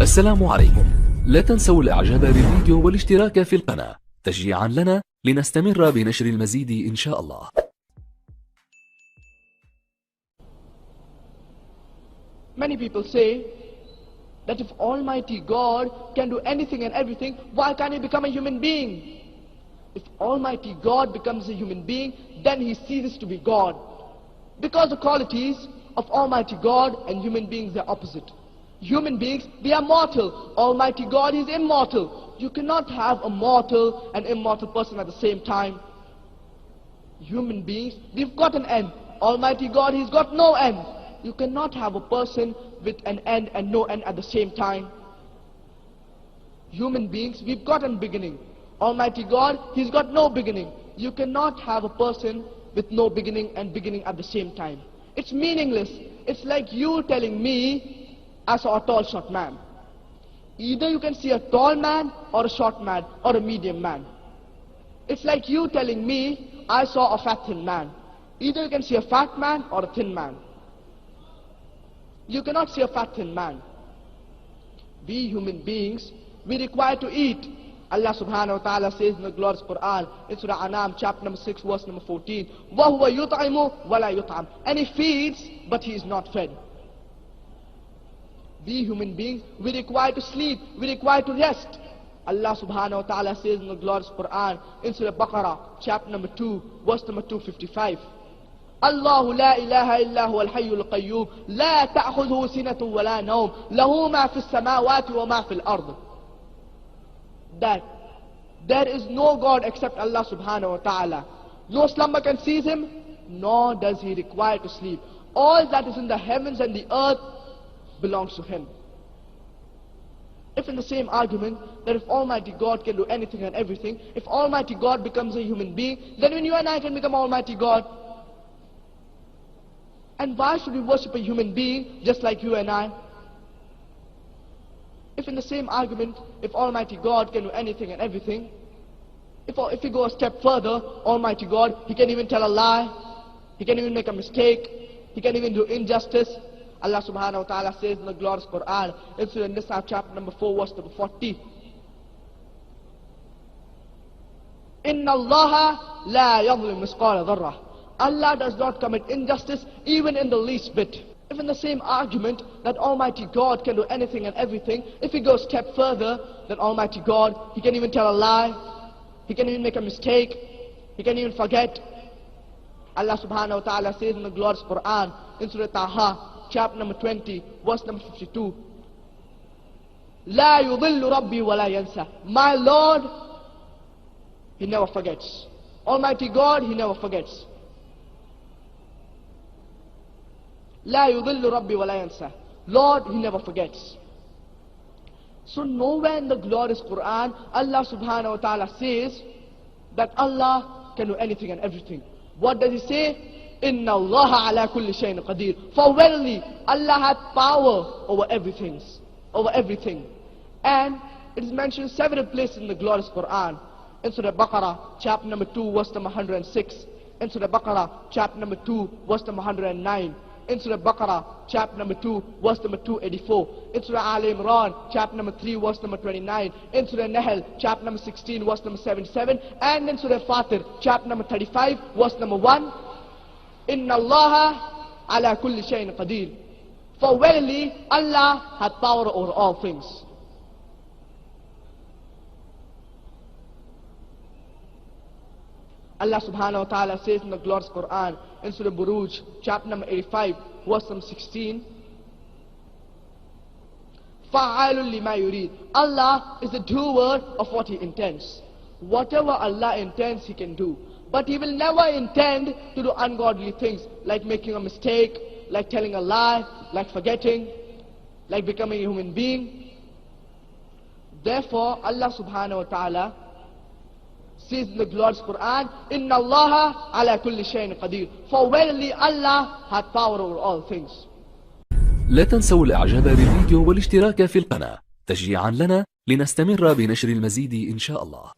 السلام عليكم. لا تنسوا الاعجاب بالفيديو والاشتراك في القناة تشجيعا لنا لنستمر بنشر المزيد إن شاء الله. Many people say that if Almighty God can do anything and everything, why can't He become a human being? If Almighty God becomes a human being, then He ceases to be God. Because the qualities of Almighty God and human beings are opposite. Human beings, they are mortal. Almighty God is immortal. You cannot have a mortal and immortal person at the same time. Human beings, we've got an end. Almighty God, He's got no end. You cannot have a person with an end and no end at the same time. Human beings, we've got a beginning. Almighty God, He's got no beginning. You cannot have a person with no beginning and beginning at the same time. It's meaningless. It's like you telling me, I saw a tall short man. Either you can see a tall man or a short man or a medium man. It's like you telling me, I saw a fat thin man. Either you can see a fat man or a thin man. You cannot see a fat thin man. We human beings, we require to eat. Allah subhanahu wa ta'ala says in the glorious Quran, in Surah Anam, chapter number 6, verse number 14, وَهُوَ يُطْعِمُ وَلَا يُطْعَمُ. And He feeds, but He is not fed. We human beings, we require to sleep, we require to rest. Allah subhanahu wa ta'ala says in the glorious Quran, in Surah Baqarah, chapter number 2, verse number 255, الله لا إله إلا هو الحي القيوم لا تأخذه سنة ولا نوم له ما في السماوات وما في الأرض. That there is no God except Allah subhanahu wa ta'ala. No slumber can seize Him, nor does He require to sleep. All that is in the heavens and the earth belongs to Him. If in the same argument that if Almighty God can do anything and everything, if Almighty God becomes a human being, then when you and I can become Almighty God. And why should we worship a human being just like you and I? If in the same argument, if Almighty God can do anything and everything, if we go a step further, Almighty God, He can even tell a lie, He can even make a mistake, He can even do injustice. Allah subhanahu wa ta'ala says in the glorious Quran, in Surah Nisa, chapter number 4, verse number 40, إِنَّ اللَّهَ لَا يَظْلِمُ مِثْقَالَ ذَرَّةٍ. Allah does not commit injustice even in the least bit. If in the same argument that Almighty God can do anything and everything, if we go a step further, that Almighty God, He can even tell a lie, He can even make a mistake, He can even forget. Allah subhanahu wa ta'ala says in the glorious Quran, in Surah Taha, chapter number 20, verse number 52, لا يضل ربي ولا ينسى. My Lord, He never forgets. Almighty God, He never forgets. لا يضل ربي ولا ينسى. Lord, He never forgets. So nowhere in the glorious Quran, Allah subhanahu wa ta'ala says that Allah can do anything and everything. What does He say? إِنَّ اللَّهَ عَلَى كُلِّ شَيْءٍ قَدِيرٌ. For verily, Allah hath power over everything. And it is mentioned several places in the glorious Quran. In Surah Baqarah, chapter number 2, verse number 106. In Surah Baqarah, chapter number 2, verse number 109. In Surah Baqarah, chapter number 2, verse number 284. In Surah Al Imran, chapter number 3, verse number 29. In Surah Nahl, chapter number 16, verse number 77. And in Surah Fatir, chapter number 35, verse number 1. Inna Allah ala kulli shayin qadir. For verily, Allah hath power over all things. Allah subhanahu wa ta'ala says in the glorious Quran, in Surah Buruj, chapter number 85, verse number 16, فَعَالٌ لِمَا يُرِيدُ. Allah is the doer of what He intends. Whatever Allah intends, He can do. But He will never intend to do ungodly things, like making a mistake, like telling a lie, like forgetting, like becoming a human being. Therefore, Allah subhanahu wa ta'ala says in the glorious Quran, إِنَّ اللَّهَ عَلَى كُلِّ شَيْءٍ قَدِيرٌ. For verily Allah hath power over all things. لا تنسوا الاعجاب بالفيديو والاشتراك في القناة تشجيعا لنا لنستمر بنشر المزيد إن شاء الله.